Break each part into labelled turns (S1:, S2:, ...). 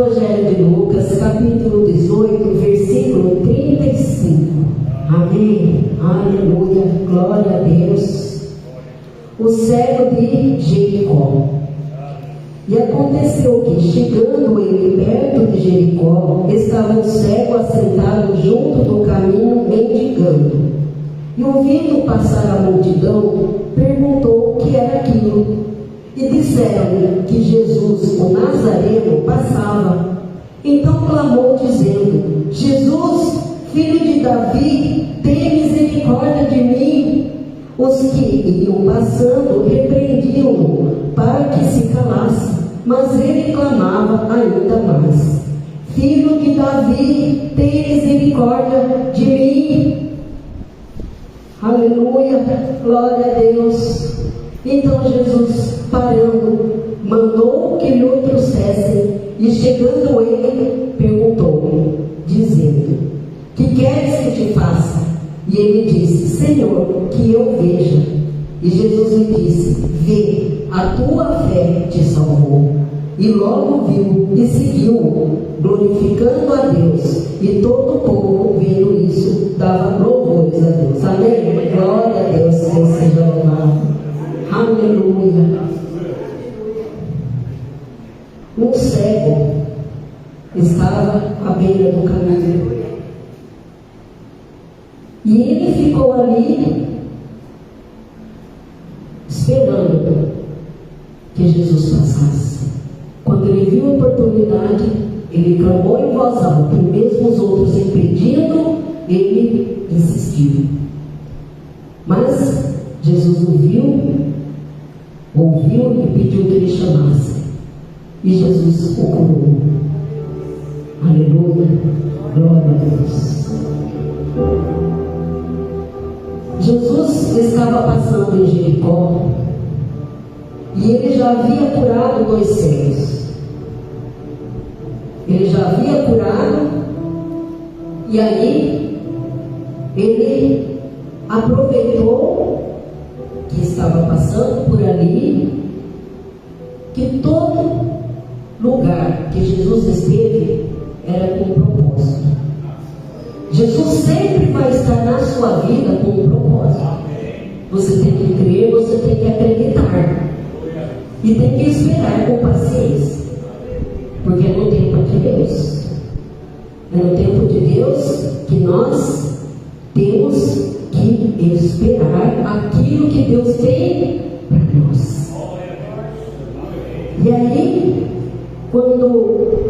S1: Evangelho de Lucas, capítulo 18, versículo 35. Amém. Aleluia. Glória a Deus. O cego de Jericó. E aconteceu que, chegando ele perto de Jericó, estava um cego assentado junto do caminho, mendigando. E ouvindo passar a multidão, perguntou o que era aquilo. E disseram-lhe que Jesus, o Nazareno, passava. Então clamou, dizendo: Jesus, filho de Davi, tem misericórdia de mim. Os que iam passando repreendiam-no para que se calasse, mas ele clamava ainda mais: Filho de Davi, tem misericórdia de mim. Aleluia, glória a Deus. Então Jesus, parando, mandou que lhe o trouxessem, e chegando ele, perguntou-lhe, dizendo: Que queres que te faça? E ele disse: Senhor, que eu veja. E Jesus lhe disse: Vê, a tua fé te salvou. E logo viu e seguiu, glorificando a Deus. E todo o povo, vendo isso, dava louvores a Deus. Amém? Glória a Deus, Senhor seja louvado. Aleluia. Um cego estava à beira do caminho. E ele ficou ali esperando que Jesus passasse. Quando ele viu a oportunidade, ele clamou em voz alta, e mesmo os outros impedindo, ele insistiu. Mas Jesus ouviu e pediu que ele chamasse. E Jesus o curou. Aleluia. Glória a Deus. Jesus estava passando em Jericó e ele já havia curado 2 cegos. Ele já havia curado, e aí ele aproveitou que estava passando por ali, que todo lugar que Jesus esteve era com um propósito. Jesus sempre vai estar na sua vida com um propósito. Você tem que crer, você tem que acreditar. E tem que esperar com paciência. Porque é no tempo de Deus. É no tempo de Deus que nós temos que esperar aquilo que Deus tem para nós. E aí, quando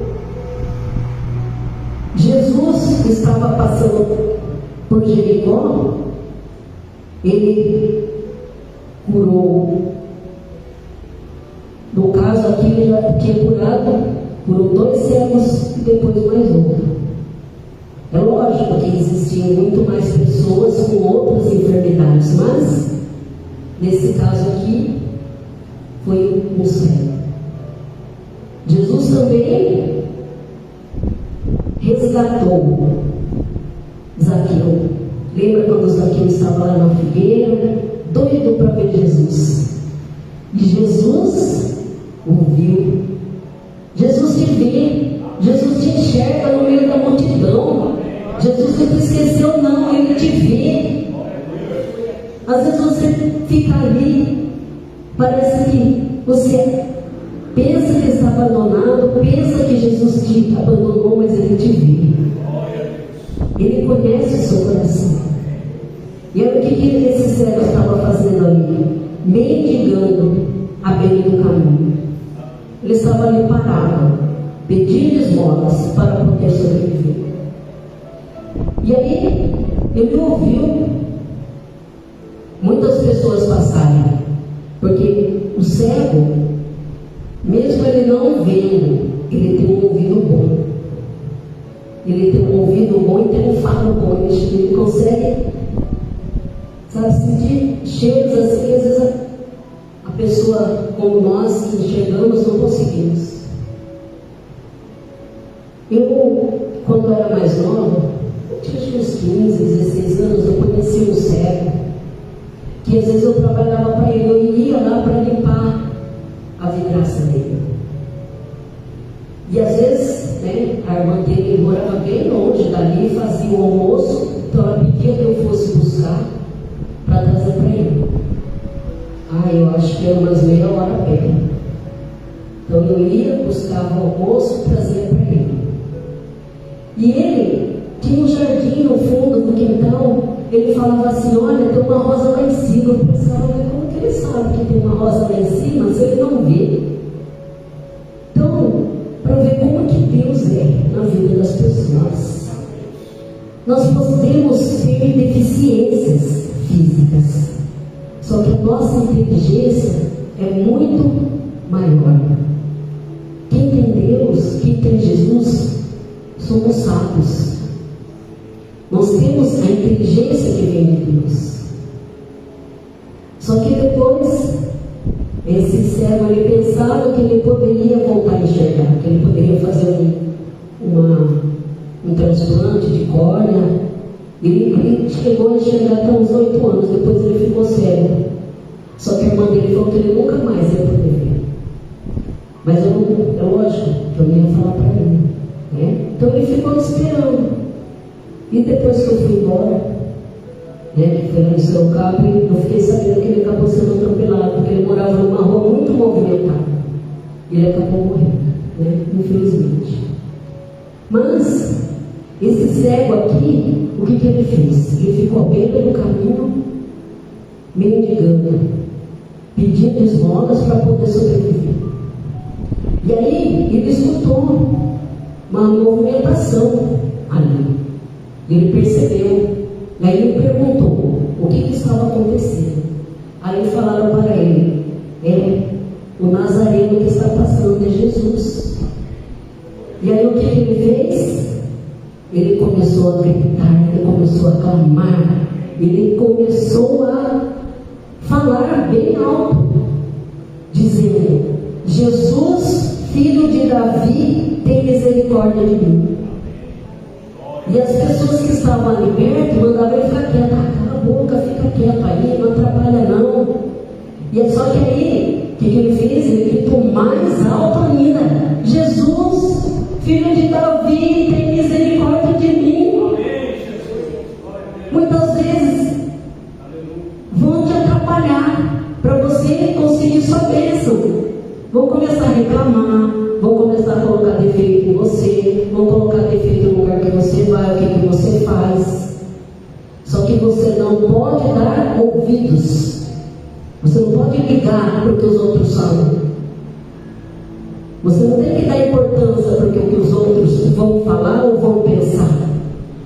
S1: Jesus estava passando por Jericó, ele curou. No caso aqui, ele já tinha curou 2 cegos e depois mais outro. É lógico que existiam muito mais pessoas com outras enfermidades, mas nesse caso aqui foi um cego. Jesus também resgatou Zaqueu. Lembra quando Zaqueu estava lá na figueira, doido para ver Jesus? E Jesus ouviu. Jesus te vê. Jesus te enxerga no meio da multidão. Jesus não te esqueceu, não. Ele te vê. Às vezes você fica ali, parece que você pensa que está abandonado, pensa que Jesus te abandonou, mas Ele te vê. Ele conhece o seu coração. E olha o que esse cego estava fazendo ali, mendigando à beira do caminho. Ele estava ali parado, pedindo esmolas para poder sobreviver. E aí ele ouviu muitas pessoas passarem, porque o cego, mesmo ele não vendo, ele tem um ouvido bom. Ele tem um ouvido bom e tem um falo bom. Ele consegue, sabe, sentir cheiros assim. Às vezes a pessoa como nós que enxergamos não conseguimos. Eu, quando era mais nova, eu tinha uns 15, 16 anos, eu conheci um cego, que às vezes eu trabalhava para ele, eu ia lá para limpar a vidraça dele. E às vezes, né, a irmã dele morava bem longe dali, fazia o almoço, então ela pedia que eu fosse buscar para trazer para ele. Eu acho que era umas meia hora a pé. Então eu ia, buscava o almoço e trazia para ele. E ele tinha um jardim no fundo do quintal. Ele falava assim: olha, tem uma rosa lá em cima. Eu pensava, como que ele sabe que tem uma rosa lá em cima se ele não vê? Então, para ver como que Deus é na vida das pessoas, nós podemos ter deficiências físicas, só que a nossa inteligência é muito maior. Quem tem Deus, quem tem Jesus, somos sábios. Nós temos a inteligência que vem de Deus. Só que depois, esse cego, ele pensava que ele poderia voltar a enxergar, que ele poderia fazer um transplante de córnea. Ele chegou a enxergar até uns 8 anos, depois ele ficou cego. Só que a irmã dele falou que ele nunca mais ia poder ver. Mas é lógico que eu não ia falar para ele, né? Então ele ficou esperando. E depois que eu fui embora, né, que foi no Sorocaba, eu fiquei sabendo que ele acabou sendo atropelado, porque ele morava numa rua muito movimentada. E ele acabou morrendo, né, infelizmente. Mas, esse cego aqui, o que ele fez? Ele ficou à beira do caminho, mendigando, pedindo esmolas para poder sobreviver. E aí, ele escutou uma movimentação ali. Ele percebeu, e aí ele perguntou o que estava acontecendo. Aí falaram para ele: o Nazareno que está passando é Jesus. E aí o que ele fez? Ele começou a gritar, ele começou a clamar, ele começou a falar bem alto, dizendo: Jesus, filho de Davi, tem misericórdia de mim. E as pessoas que estavam ali perto mandavam ele ficar quieto. Cala a boca, fica quieto aí, não atrapalha não. E é só que aí, o que ele fez? Ele gritou mais alto ainda: Jesus, filho de Davi, tem misericórdia de mim. Muitas vezes vão te atrapalhar para você conseguir sua bênção. Vão começar a reclamar, vão começar a colocar defeito em você, vão colocar defeito no lugar que você vai, o que você faz. Só que você não pode dar ouvidos. Você não pode ligar para o que os outros falam. Você não tem que dar importância para o que os outros vão falar ou vão pensar.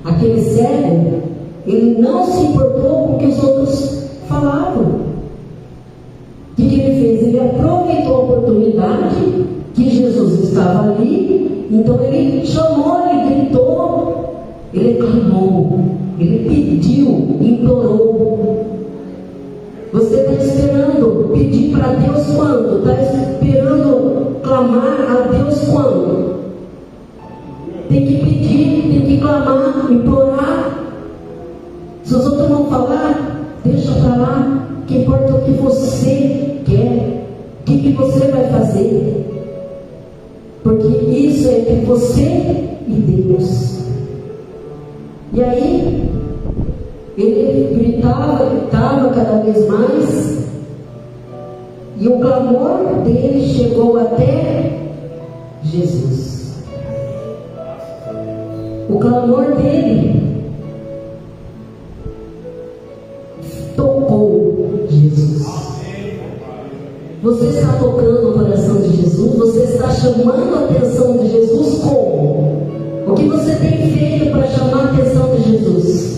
S1: Aquele cego, ele não se importou com o que os outros falavam. O que ele fez? Ele aproveitou a oportunidade que Jesus estava ali, então ele chamou, ele gritou, ele clamou, ele pediu, implorou. Você está esperando pedir para Deus quando? Está esperando clamar a Deus quando? Tem que pedir, tem que clamar, implorar. Se os outros vão falar, deixa para lá. O que importa é o que você quer, o que você vai fazer. Porque isso é entre você e Deus. E aí, ele gritava cada vez mais, e o clamor dele chegou até Jesus. O clamor dele tocou Jesus. Você está tocando o coração de Jesus? Você está chamando a atenção de Jesus como? O que você tem feito para chamar a atenção de Jesus?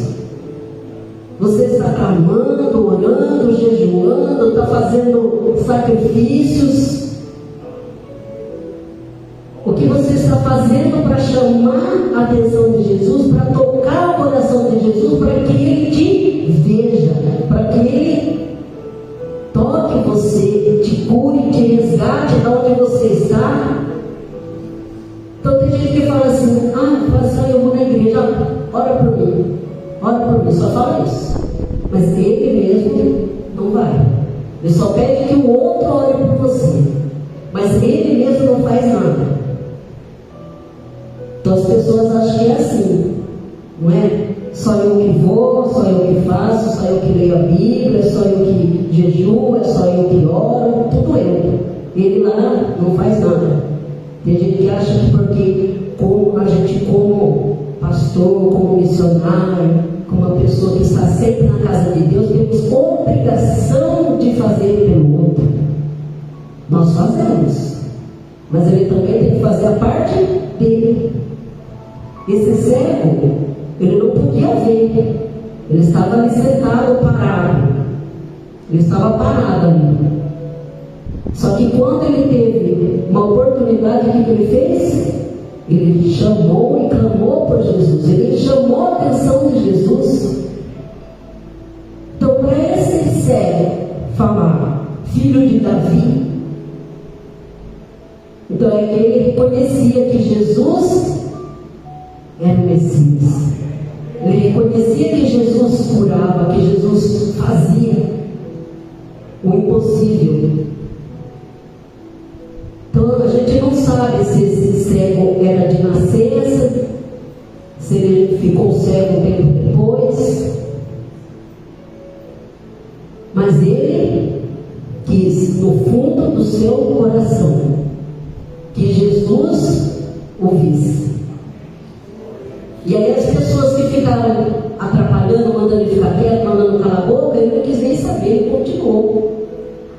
S1: Você está clamando, orando, jejuando, está fazendo sacrifícios? O que você está fazendo para chamar a atenção de Jesus, para tocar o coração de Jesus, para que Ele te veja, para que Ele toque você, te cure, te resgate de onde você está? Então tem gente que fala assim: eu vou na igreja, ora por mim, só fala isso. Mas ele mesmo não vai. Ele só pede que o outro ore por você, mas ele mesmo não faz nada. Então as pessoas acham que é assim, não é? Só eu que vou, só eu que faço, só eu que leio a Bíblia, só eu que jejuo, é só eu que oro, tudo eu. Ele lá não faz nada. Tem gente que acha que porque a gente como pastor, como missionário, como uma pessoa que está sempre na casa de Deus, temos obrigação de fazer pelo outro. Nós fazemos, mas ele também tem que fazer a parte dele. Esse cego, ele não podia ver, ele estava ali sentado, parado, ele estava parado ali. Só que quando ele teve uma oportunidade, o que ele fez? Ele chamou e clamou por Jesus, ele chamou a atenção de Jesus. Então, para esse cego falar, filho de Davi, então é que ele reconhecia que Jesus era o Messias. Ele reconhecia que Jesus curava, que Jesus fazia o impossível. Então a gente não sabe se esse cego era de nascença, se ele ficou cego tempo depois, mas ele quis, no fundo do seu coração, que Jesus o visse. E aí as pessoas que ficaram atrapalhando, mandando ele ficar quieto, mandando calar a boca, ele não quis nem saber, ele continuou.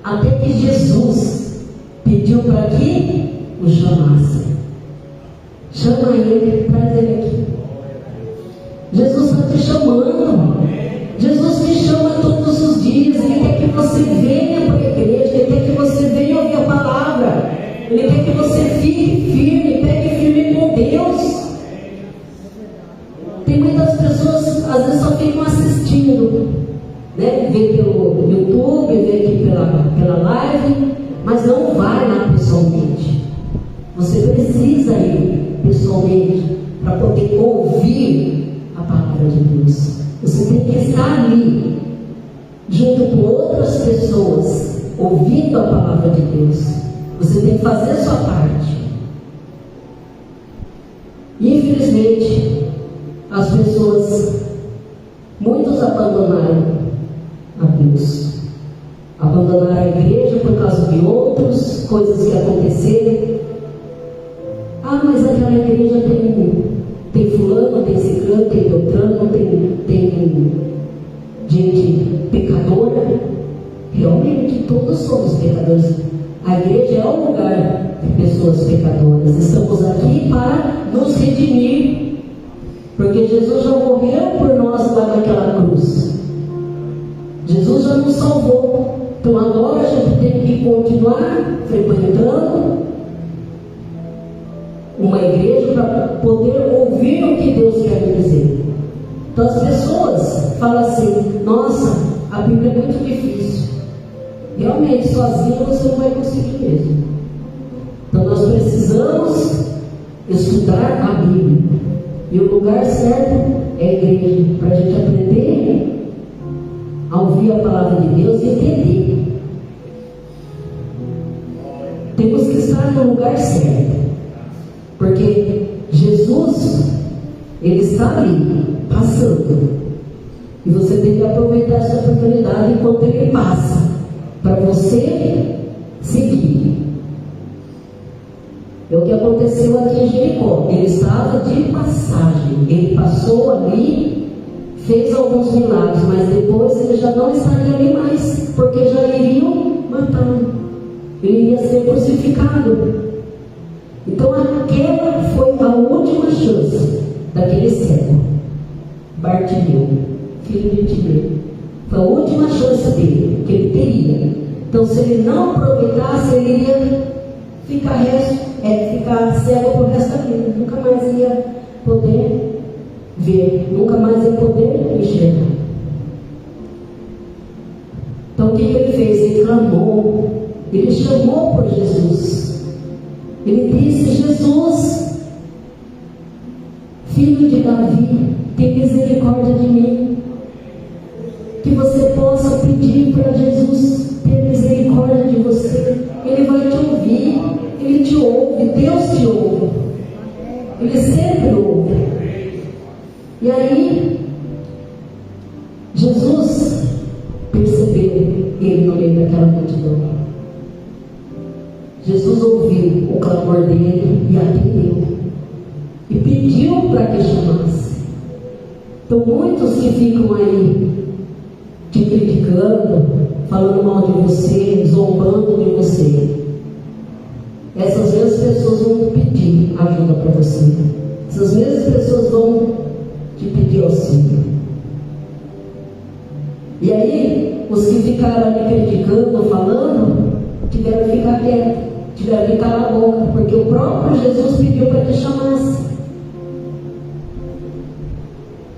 S1: Até que Jesus pediu para que o chamasse. Chama ele, traz ele aqui. Jesus está te chamando. Jesus te chama todos os dias. Ele quer que você venha para a igreja, ele quer que você venha ouvir a palavra, ele quer que você fique firme, pegue firme com Deus. Tem muitas pessoas, às vezes, só ficam assistindo, né? Vê pelo YouTube, vê aqui pela live, mas não vai lá pessoalmente. Você precisa ir pessoalmente para poder ouvir a palavra de Deus. Você tem que estar ali, junto com outras pessoas, ouvindo a palavra de Deus. Você tem que fazer a sua parte. Infelizmente, as pessoas, muitos abandonaram a Deus, abandonaram a igreja por causa de outras coisas que aconteceram. Ah, mas aquela igreja tem fulano, tem ciclano, tem beltrano, tem gente pecadora. Realmente, todos somos pecadores. A igreja é um lugar de pessoas pecadoras. Estamos aqui para nos redimir, porque Jesus já morreu por nós lá naquela cruz. Jesus já nos salvou. Então agora a gente tem que continuar frequentando uma igreja para poder ouvir o que Deus quer dizer. Então as pessoas falam assim: nossa, a Bíblia é muito difícil. Realmente, sozinho você não vai conseguir mesmo. Então nós precisamos estudar a Bíblia. E o lugar certo é a igreja, para a gente aprender a ouvir a palavra de Deus e entender. Temos que estar no lugar certo, porque Jesus, ele está ali, passando, e você tem que aproveitar essa oportunidade enquanto ele passa, para você seguir. É o que aconteceu aqui em Jericó. Ele estava de passagem, ele passou ali, fez alguns milagres, mas depois ele já não estaria ali mais, porque já iriam matá-lo, ele ia ser crucificado. Então aquela foi a última chance daquele cego, Bartimeu, filho de Timeu. Foi a última chance dele, que ele teria. Então se ele não aproveitasse, ele ia ficar cego por resto da vida, nunca mais ia poder ver, nunca mais ia poder enxergar. Então o que ele fez? Ele clamou, ele chamou por Jesus, ele disse: Jesus, filho de Davi, tem misericórdia de mim. Que você possa pedir para Jesus ter misericórdia de você. Ele vai te ouvir, ele te ouve, Deus te ouve. Ele sempre ouve. E aí, Jesus percebeu ele no meio daquela multidão. Jesus ouviu o clamor dele e atendeu. E pediu para que chamasse. Então, muitos que ficam aí te criticando, falando mal de você, zombando de você, essas mesmas pessoas vão pedir ajuda para você. Essas mesmas pessoas vão te pedir auxílio. E aí, os que ficaram ali criticando, falando, tiveram que ficar quietos, tiveram que calar a boca, porque o próprio Jesus pediu para que chamasse.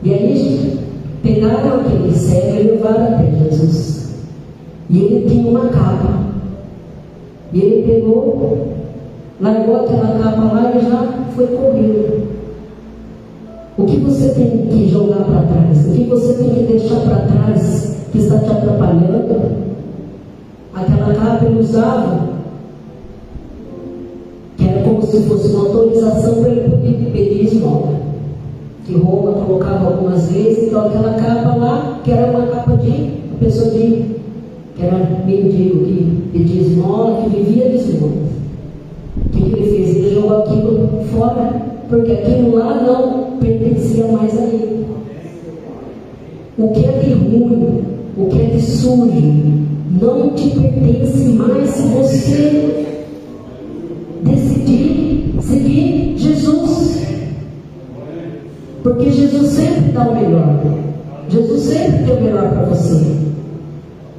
S1: E aí, pegaram aquele cego e levaram até Jesus. E ele tinha uma capa. E ele pegou, largou aquela capa lá e já foi correndo. O que você tem que jogar para trás? O que você tem que deixar para trás que está te atrapalhando? Aquela capa ele usava, que era como se fosse uma autorização para ele poder pedir esmola. Que Roma colocava algumas vezes, então aquela capa lá, que era uma capa de uma pessoa que era mendigo, que pedia esmola, que vivia de esmola. O que ele fez? Ele jogou aquilo fora, porque aquilo lá não pertencia mais a ele. O que é de ruim, o que é de sujo, não te pertence mais se você decidir seguir Jesus. Porque Jesus sempre dá o melhor. Jesus sempre tem o melhor para você.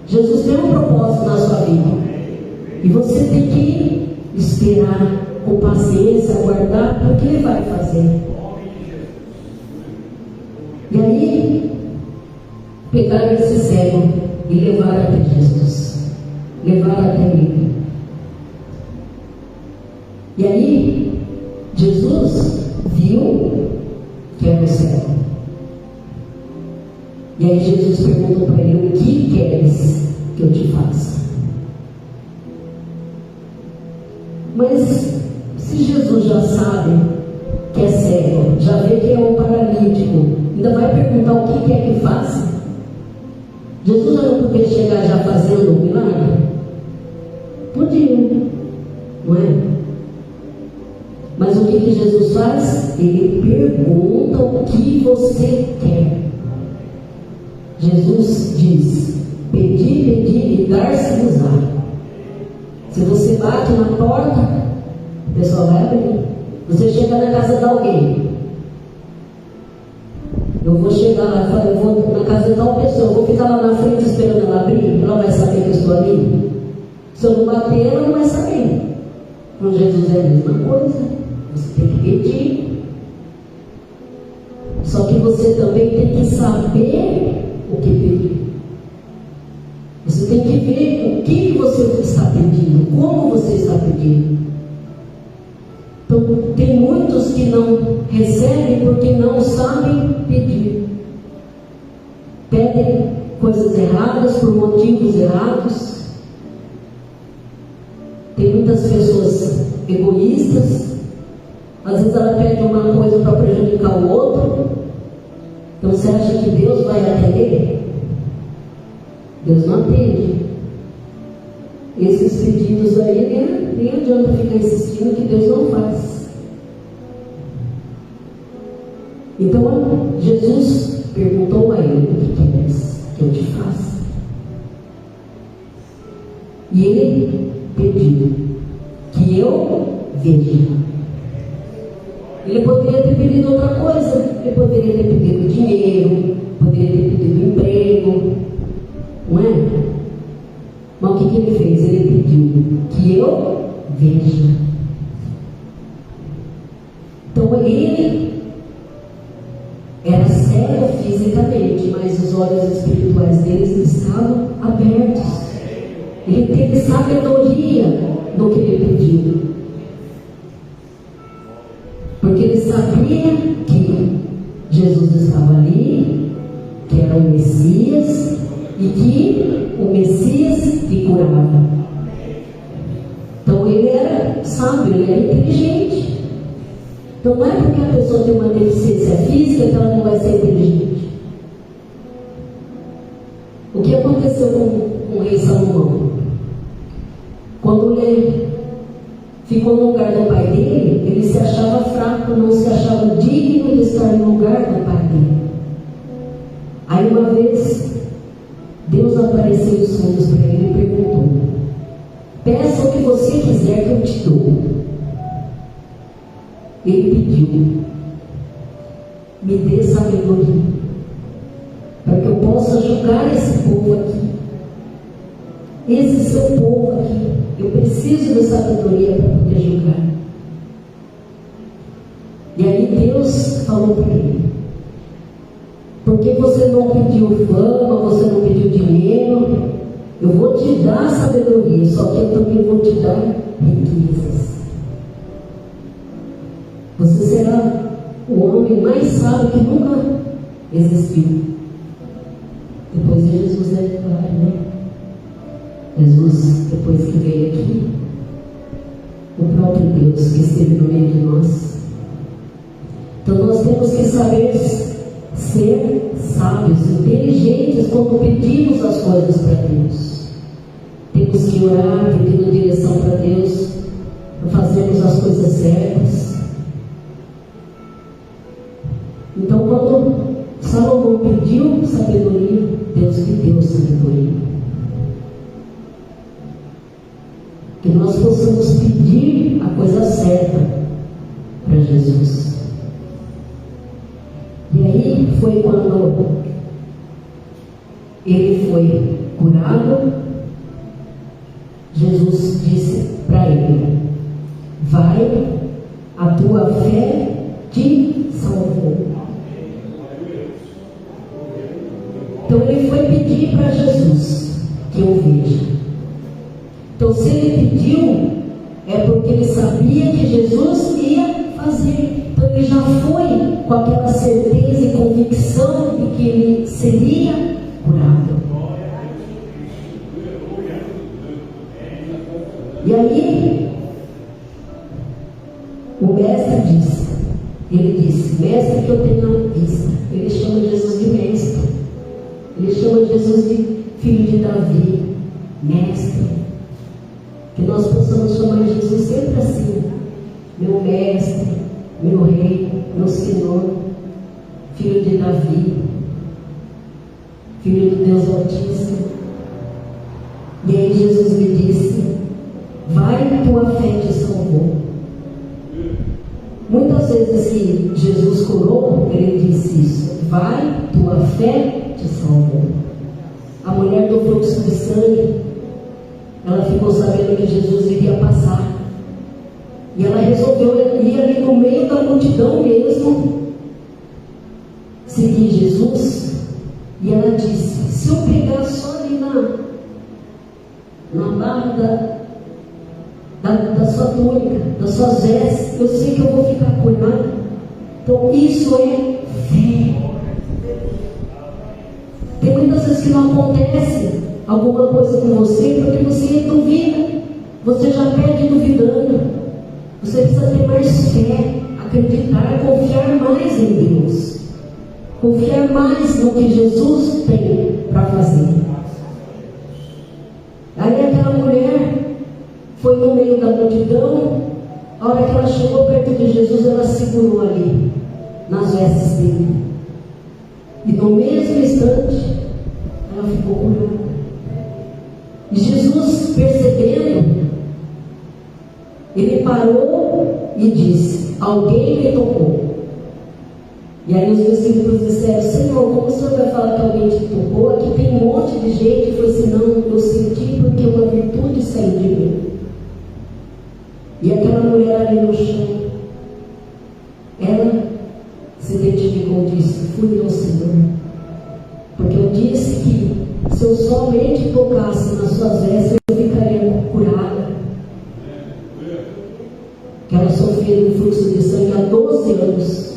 S1: Jesus tem um propósito na sua vida. E você tem que esperar com paciência, aguardar o que Ele vai fazer. E aí, pegaram esse cego e levaram até Jesus. Levaram até Ele. E aí, Jesus viu que era o cego. E aí Jesus perguntou para ele: o que queres que eu te faça? Mas se Jesus já sabe que é cego, já vê que é um paralítico, ainda vai perguntar o que quer que faça? Jesus já não podia chegar já fazendo um milagre? Podia, não é? Mas o que Jesus faz? Ele pergunta o que você quer. Jesus diz: pedi, pedi e dar-se-vos-á. Se você bate na porta, o pessoal vai abrir. Você chega na casa de alguém. Eu vou chegar lá e falar: eu vou na casa de tal pessoa, eu vou ficar lá na frente esperando ela abrir. Ela vai saber que eu estou ali. Se eu não bater, ela não vai saber. Com Jesus é a mesma coisa. Você tem que pedir. Só que você também tem que saber o que pedir. Você tem que ver o que você está pedindo, como você está pedindo. Então, tem muitos que não recebem porque não sabem pedir. Pedem coisas erradas por motivos errados. Tem muitas pessoas egoístas. Às vezes ela pede uma coisa para prejudicar o outro. Então você acha que Deus vai atender? Deus não atende. Esses pedidos aí nem adianta ficar insistindo que Deus não faz. Então Jesus perguntou a ele: o que queres que eu te faça? E ele pediu que eu veja. Ele poderia ter pedido outra coisa. Ele poderia ter pedido dinheiro, poderia ter pedido emprego, não é? Mas o que ele fez? Ele pediu que eu veja. Então ele era cego fisicamente, mas os olhos espirituais deles estavam abertos. Ele teve sabedoria no que ele pediu. Porque ele sabia que Jesus estava ali, que era o Messias, e que o Messias lhe curava. Então ele era sábio, ele era inteligente. Então não é porque a pessoa tem uma deficiência física que ela não vai ser inteligente. O que aconteceu com o rei Salomão? Quando ele ficou no lugar do pai dele, ele se achava fraco, não se achava digno de estar no lugar do pai dele. Aí uma vez, Deus apareceu em sonhos para ele e perguntou: peça o que você quiser que eu te dou. Ele pediu: me dê sabedoria, para que eu possa julgar esse povo aqui. Esse seu povo aqui, eu preciso de sabedoria para poder julgar. E aí Deus falou para ele: porque você não pediu fama, você não pediu dinheiro, eu vou te dar sabedoria, só que eu também vou te dar riquezas. Você será o homem mais sábio que nunca existiu. Depois de Jesus é claro, né? Jesus, depois que veio aqui, o próprio Deus que esteve no meio de nós. Então nós temos que saber ser sábios, inteligentes quando pedimos as coisas para Deus. Temos que orar pedindo direção para Deus, para fazermos as coisas certas. Então quando Salomão pediu sabedoria, Deus lhe deu sabedoria. Que nós possamos pedir a coisa certa para Jesus. E aí foi quando ele foi curado, Jesus disse para ele: vai, a tua fé te salvou. Então ele foi pedir para Jesus que eu veja. Então se ele pediu, é porque ele sabia que Jesus ia fazer. Então ele já foi com aquela certeza e convicção de que ele seria curado. E aí o mestre disse, ele disse: mestre, que eu tenho vista. Ele chama Jesus de mestre. Ele chama Jesus de filho de Davi, mestre. Que nós possamos chamar Jesus sempre assim: meu mestre, meu rei, meu Senhor, filho de Davi, filho do Deus Altíssimo. E aí Jesus lhe disse: vai, tua fé te salvou. Muitas vezes que Jesus curou, ele disse isso: vai, tua fé te salvou. A mulher do fluxo de sangue, ela ficou sabendo que Jesus iria passar, e ela resolveu ir ali no meio da multidão mesmo, seguir Jesus. E ela disse: se eu pegar só ali na barra da sua túnica, das suas vestes, eu sei que eu vou ficar curada. Então isso é fé. Tem muitas vezes que não acontece alguma coisa com você porque você duvida, você já perde duvidando. Você precisa ter mais fé, acreditar, confiar mais em Deus, confiar mais no que Jesus tem para fazer. Aí aquela mulher foi no meio da multidão. A hora que ela chegou perto de Jesus, ela segurou ali nas vestes dele, e no mesmo instante ela ficou curada. E Jesus, percebendo, ele parou e disse: alguém me tocou. E aí os discípulos disseram: Senhor, como o Senhor vai falar que alguém te tocou? Aqui tem um monte de gente. Ele falou assim: não, eu senti porque uma virtude saiu de mim. E aquela mulher ali no chão, ela se identificou e disse: fui eu, Senhor, porque eu disse que se eu somente tocasse nas suas vestes, eu ficaria curada. Que ela sofria de fluxo de sangue há 12 anos.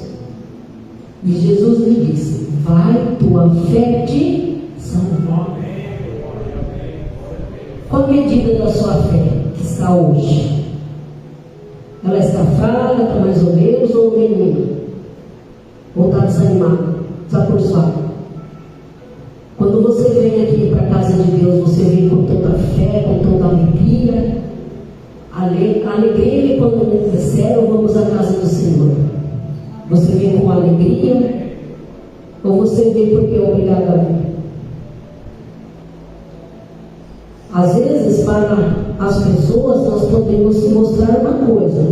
S1: E Jesus lhe disse: vai, tua fé te salvou. Qual a medida da sua fé que está hoje? Ela está fraca, está mais ou menos, ou nenhuma? Ou está desanimada, desacorçoada? Quando você vem aqui para a casa de Deus, você vem com tanta fé, com tanta alegria. A alegria é quando me disseram, vamos à casa do Senhor. Você vem com alegria, ou você vem porque é obrigado a vir? Às vezes, para as pessoas, nós podemos mostrar uma coisa,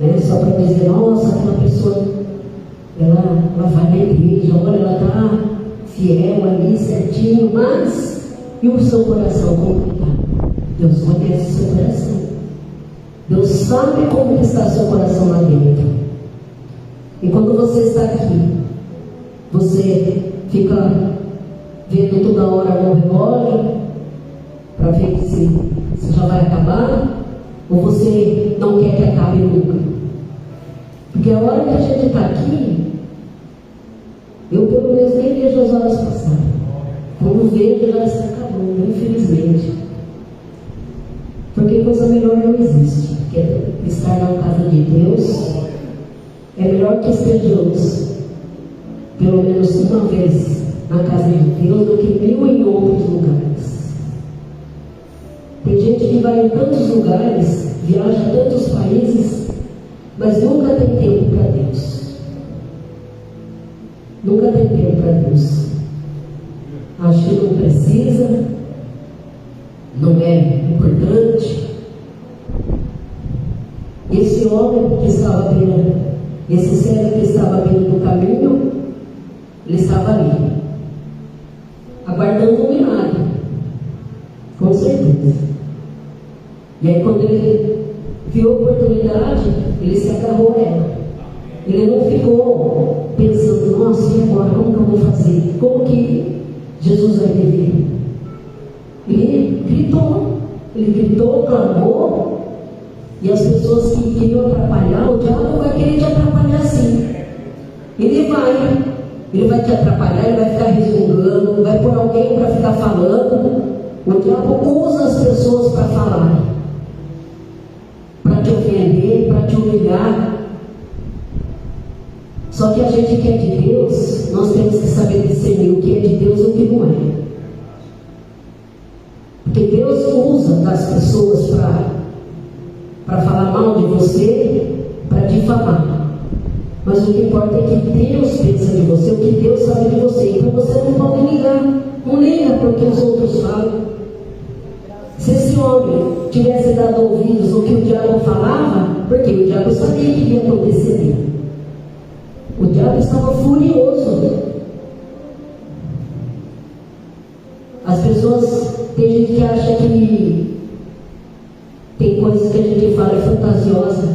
S1: né? Só para dizer, nossa, aquela pessoa, ela vai na igreja, olha, ela está fiel ali, certinho, mas e o seu coração complicado? Deus conhece o seu coração. Deus sabe como está o seu coração lá dentro. E quando você está aqui, você fica vendo toda hora no relógio para ver se já vai acabar, ou você não quer que acabe nunca? Porque a hora que a gente está aqui, eu pelo menos nem vejo as horas passar. Quando vejo, já está acabando, infelizmente. Porque coisa melhor não existe, que é estar na casa de Deus. É melhor que estejamos pelo menos uma vez na casa de Deus do que 1000 em outros lugares. Tem gente que vai em tantos lugares, viaja a tantos países, mas nunca tem tempo para Deus. Nunca tem tempo para Deus. Acho que não precisa, não é importante. Esse homem que estava vendo, esse cego que estava vendo no caminho, ele estava ali, aguardando um milagre, com certeza. E aí, quando ele viu a oportunidade, ele se agarrou a ela. Ele não ficou pensando, nossa, e agora? Como que eu vou fazer? Como que Jesus vai me ver? Ele gritou, clamou, e as pessoas que queriam atrapalhar, o diabo vai querer te atrapalhar sim. Ele vai te atrapalhar, ele vai ficar resmungando, vai pôr alguém para ficar falando. O diabo usa as pessoas para falar, para te ofender, para te humilhar. Só que a gente que é de Deus, nós temos que saber discernir o que é de Deus e o que não é. Porque Deus usa das pessoas para falar mal de você, para difamar. Mas o que importa é que Deus pensa de você, o que Deus sabe de você. Então você não pode ligar. Não liga porque os outros falam. Se esse homem tivesse dado ouvidos no que o diabo falava, porque o diabo sabia que ia acontecer dele. O diabo estava furioso. As pessoas, tem gente que acha que tem coisas que a gente fala é fantasiosa.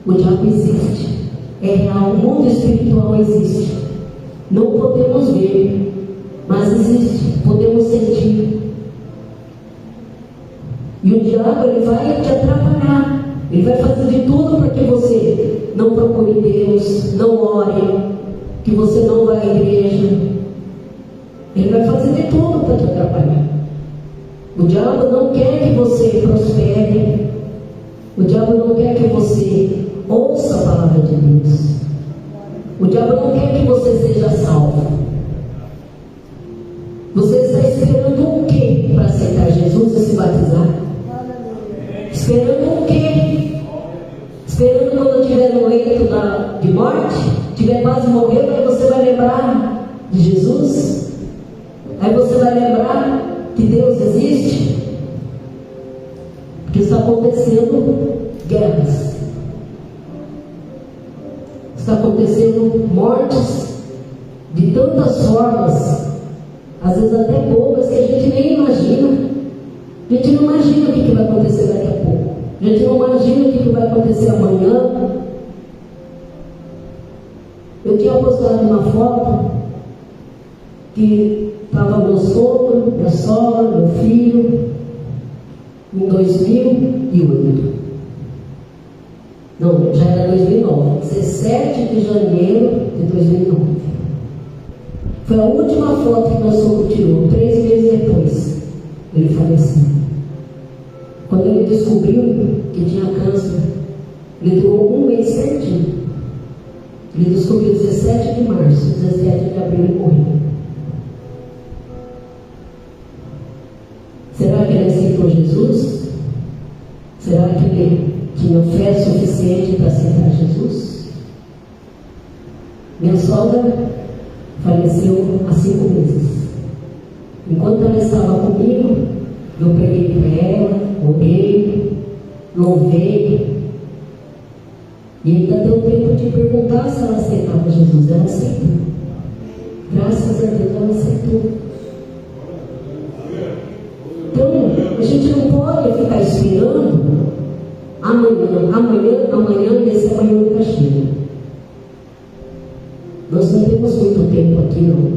S1: O diabo existe, é real, o mundo espiritual existe. Não podemos ver, mas existe, podemos sentir. E o diabo, ele vai te atrapalhar. Ele vai fazer de tudo para que você não procure Deus, não ore, que você não vá à igreja. Ele vai fazer de tudo para te atrapalhar. O diabo não quer que você prospere. O diabo não quer que você ouça a palavra de Deus. O diabo não quer que você seja salvo. Você está esperando o quê para aceitar Jesus e se batizar? Esperando o quê? Esperando quando estiver no leito de morte, estiver quase morrendo, aí você vai lembrar de Jesus? Aí você vai lembrar que Deus existe? Porque está acontecendo guerras. Está acontecendo mortes de tantas formas, às vezes até bobas, que a gente nem imagina. A gente não imagina o que vai acontecer daqui a pouco. A gente não imagina o que vai acontecer amanhã. Eu tinha postado uma foto que estava meu sogro, minha sogra, meu filho, em 2008. Não, já era 2009. 17 de janeiro de 2009. Foi a última foto que meu sogro tirou. 3 meses depois, ele faleceu. Quando ele descobriu que que tinha câncer. Ele durou um mês certinho. Ele descobriu 17 de março, 17 de abril ele morreu. Será que ele aceitou Jesus? Será que ele tinha fé suficiente para aceitar Jesus? Minha sogra faleceu há 5 meses. Enquanto ela estava comigo, eu preguei para ela, orei, louvei. E ainda deu tempo de perguntar se ela aceitava Jesus. Ela aceitou. Graças a Deus ela aceitou. Então, a gente não pode ficar esperando amanhã e esse amanhã nunca chega. Nós não temos muito tempo aqui, não.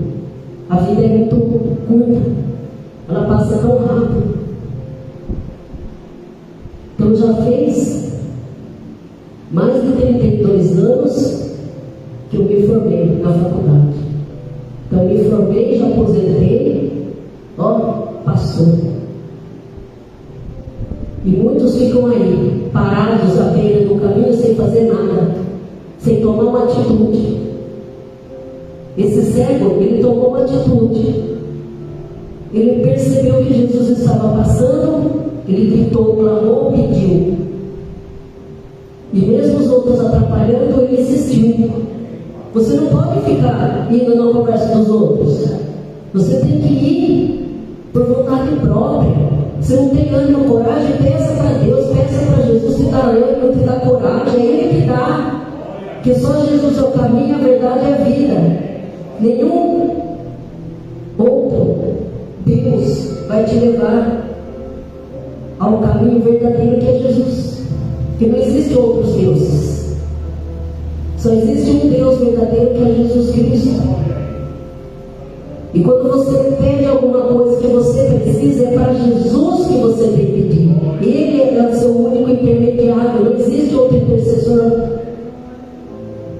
S1: A vida é muito curta. Ela passa tão rápido. Então já fez mais de 32 anos que eu me formei na faculdade. Então me formei, já aposentei, passou. E muitos ficam aí, parados à beira do caminho, sem fazer nada, sem tomar uma atitude. Esse cego, ele tomou uma atitude. Ele percebeu que Jesus estava passando, ele gritou, clamou, pediu. E mesmo os outros atrapalhando, ele insistiu. Você não pode ficar indo na conversa dos outros. Você tem que ir por vontade própria. Você não tem ânimo, coragem, peça para Deus, peça para Jesus te dar ânimo, te dar coragem, é Ele que dá. Porque só Jesus é o caminho, a verdade e a vida. Nenhum outro Deus vai te levar ao caminho verdadeiro que é Jesus. Porque não existem outros deuses. Só existe um Deus verdadeiro que é Jesus Cristo. E quando você pede alguma coisa que você precisa, é para Jesus que você tem que pedir. Ele é o seu único intermediário. Não existe outro intercessor.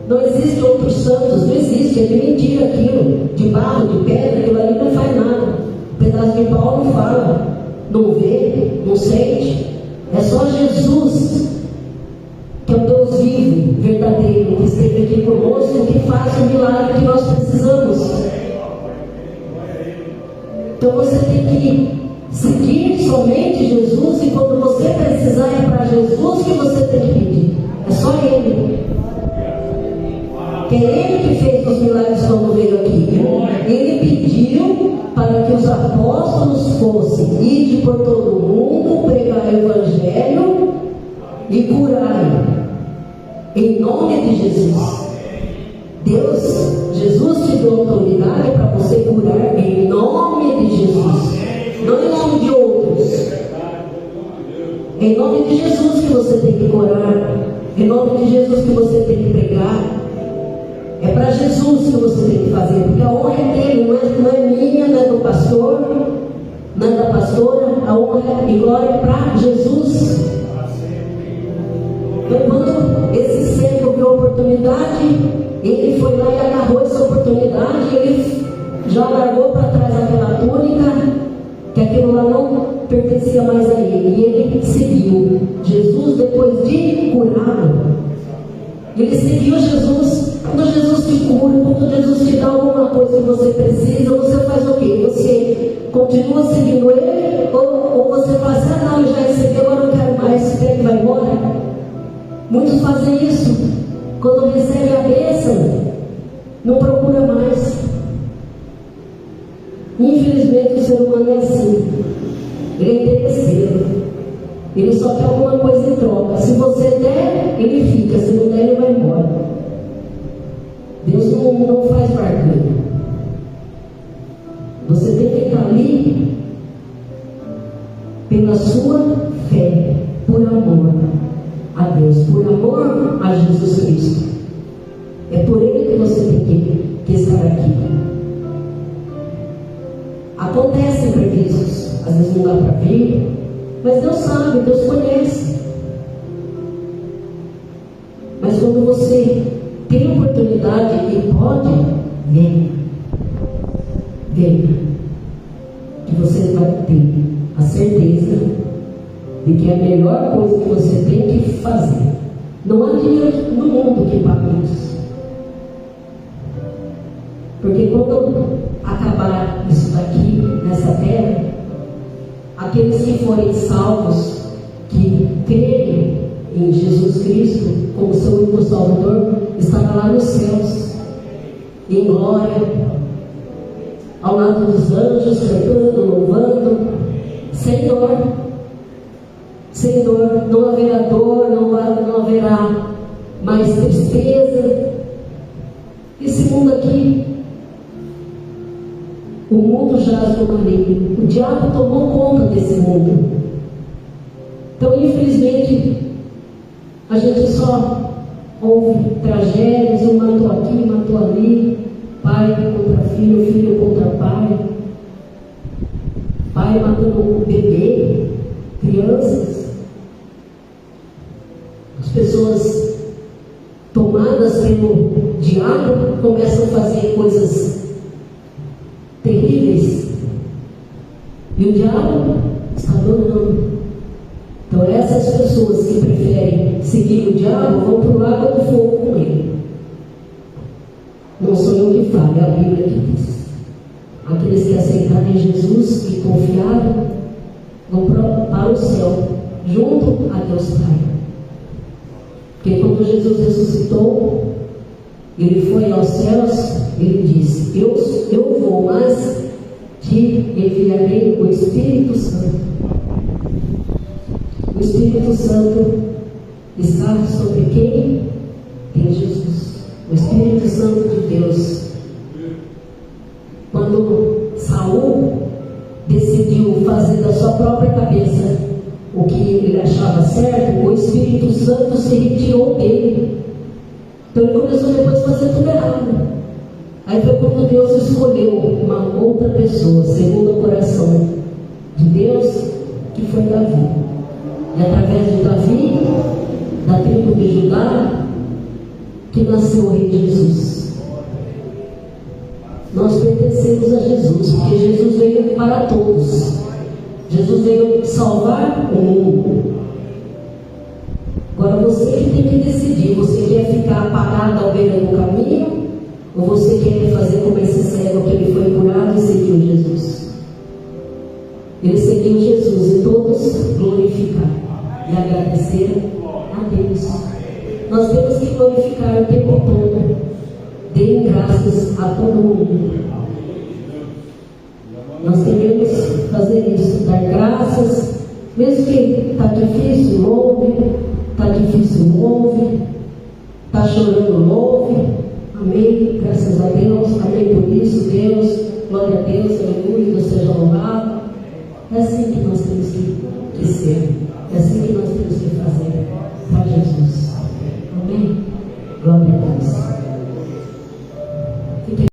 S1: Não existe outros santos. Não existe. É de mentira aquilo. De barro, de pedra, aquilo ali não faz nada. Um pedaço de pau não fala. Não vê, não sente. É só Jesus, que é o Deus vivo, verdadeiro, que esteve aqui conosco, que faz o milagre que nós precisamos. Então você tem que seguir somente Jesus, e quando você precisar é para Jesus que você tem que pedir. É só Ele. Que é Ele que fez os milagres quando veio aqui. Ele pediu para que os apóstolos fossem ir por todo mundo, pregar o Evangelho e curar. Em nome de Jesus. Jesus te deu autoridade para você curar em nome de Jesus, não em nome de outros. Em nome de Jesus que você tem que curar, em nome de Jesus que você tem que pregar. É para Jesus que você tem que fazer, porque a honra é dele, não é minha, não é do pastor, não é da pastora. A honra e glória é para Jesus. Então, quando esse cego viu a oportunidade, ele foi lá e agarrou essa oportunidade. Ele já largou para trás aquela túnica, que aquilo lá não pertencia mais a ele. E ele seguiu Jesus depois de curá-lo. Ele seguiu Jesus. Quando Jesus te cura, quando Jesus te dá alguma coisa que você precisa, você faz o quê? Você continua seguindo ele? Ou você fala assim, não, eu já recebi, agora não quero mais, se pega e vai embora? Muitos fazem isso. Quando recebe a bênção, não procura mais. Infelizmente o ser humano é assim. Ele é interesseiro. Ele só quer alguma coisa em troca. Se você der, ele fica. Se não der, ele vai embora. Deus não faz barganha. Você tem que estar ali pela sua fé, por amor a Deus, por amor a Jesus Cristo. É por Ele que você tem que estar aqui. Acontecem imprevistos, às vezes não dá para vir, mas Deus sabe, Deus conhece. Mas quando você tem oportunidade e pode, venha. Que você vai ter a certeza de que a melhor coisa que você tem Não há dinheiro no mundo que pague isso. Porque quando acabar isso daqui, nessa terra, aqueles que forem salvos, que crerem em Jesus Cristo como seu único Salvador, estará lá nos céus, em glória, ao lado dos anjos, cantando, louvando, sem dor. Sem dor, não haverá dor, não haverá mais tristeza. Esse mundo aqui, o mundo jaz no maligno. O diabo tomou conta desse mundo. Então, infelizmente, a gente só ouve tragédias, um matou aqui, matou ali, pai contra filho, filho contra pai, pai matando o bebê, crianças. As pessoas tomadas pelo diabo começam a fazer coisas terríveis, e o diabo está dominando. Então essas pessoas que preferem seguir o diabo vão para o lago do fogo com ele. Não sou eu que falo, é a Bíblia que diz. Aqueles que aceitarem Jesus e confiaram vão para o céu, junto a Deus Pai. Porque quando Jesus ressuscitou, ele foi aos céus, ele disse: eu vou, mas te enviarei o Espírito Santo. O Espírito Santo está sobre quem? Em Jesus. O Espírito Santo de Deus. Quando Saul decidiu fazer da sua própria cabeça o que ele achava certo, o Espírito Santo se retirou dele. Então ele começou depois a fazer tudo errado. Aí foi quando Deus escolheu uma outra pessoa, segundo o coração de Deus, que foi Davi. E através de Davi, da tribo de Judá, que nasceu o Rei Jesus. Nós pertencemos a Jesus, porque Jesus veio para todos. Jesus veio salvar o mundo. Agora você que tem que decidir: você quer ficar parado à beira do caminho, ou você quer fazer como esse cego que ele foi curado e seguiu Jesus? Ele seguiu Jesus, e todos glorificaram e agradeceram a Deus. Nós temos que glorificar o tempo todo. Deem graças a todo mundo. Nós devemos fazer isso, dar graças, mesmo que está difícil, louve, está difícil, louve, está chorando, louve. Amém, graças a Deus, amém por isso, Deus, glória a Deus, aleluia, Deus seja louvado. É assim que nós temos que ser, é assim que nós temos que fazer para Jesus.